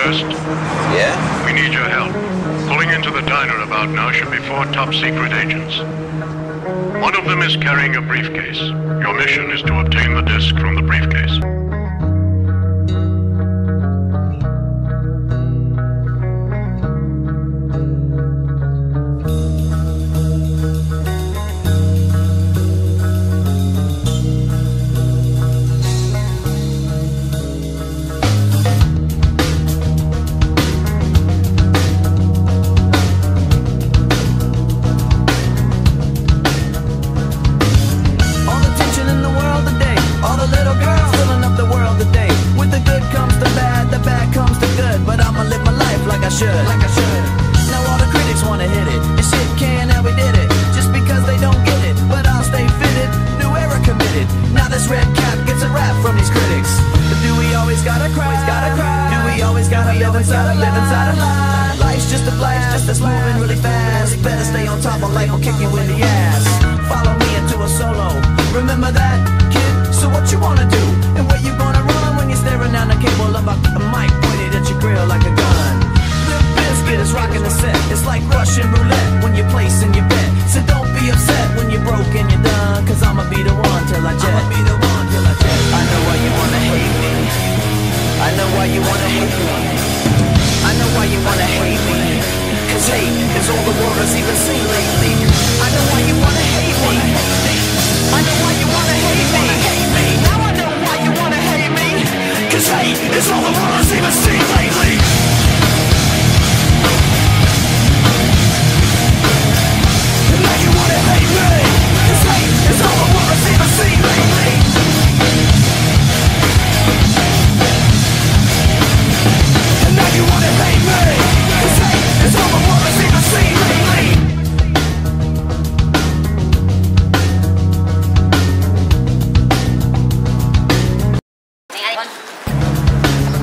Durst? Yeah? We need your help. Pulling into the diner about now should be 4 top-secret agents. One of them is carrying a briefcase. Your mission is to obtain the disc from the briefcase. Now all the critics wanna hit it, and shit can, how we did it, just because they don't get it, but I'll stay fitted, new era committed. Now this red cap gets a rap from these critics. But do we always gotta cry? Do we always gotta live inside a lie? Life's just a blast, that's moving really fast. Better stay on top of life or kick you in the ass. Follow me into a solo, remember that, kid? So what you wanna do, and where you gonna run when you're staring down the cable of a mic pointed at your grill like a gun? Biscuit is rocking the set. It's like Russian roulette when you're placing your bet. So don't be upset when you're broke and you're done, cause I'ma be the one till I jet. I know why you wanna hate me. I know why you wanna hate me. I know why you wanna hate me. Cause hate is all the world has even seen lately. I know why you wanna hate me. I know why you wanna hate me. Now I know why you wanna hate me. Cause hate is all the world has even seen lately. Now you wanna hate me, 'cause hate is all the world has even seen lately. And now you wanna hate me, 'cause hate is all the world has even seen lately.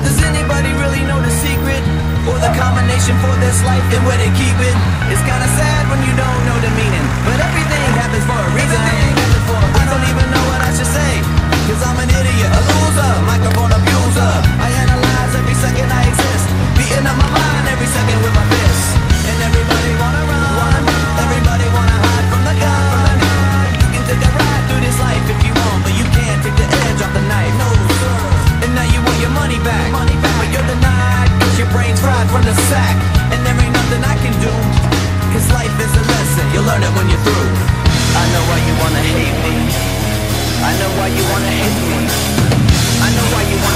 Does anybody really know the secret? Or the combination for this life and where they keep it? It's kinda sad when you don't know the meaning, but everything happens for a reason. I don't even know what I should say, cause I'm an idiot, a loser, microphone abuser. I analyze every second I exist, beating up my mind every second with my fists. And everybody wanna run, everybody wanna hide from the gun. You can take a ride through this life if you want, but you can't take the edge off the knife, no sir. And now you want your money back, but you're denied, cause your brain's fried from the sack. And there ain't nothing I can do, cause life is a lesson, you'll learn it when you're through. I know why you wanna hate me. I know why you wanna hate me. I know why you wanna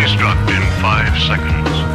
destruct in 5 seconds.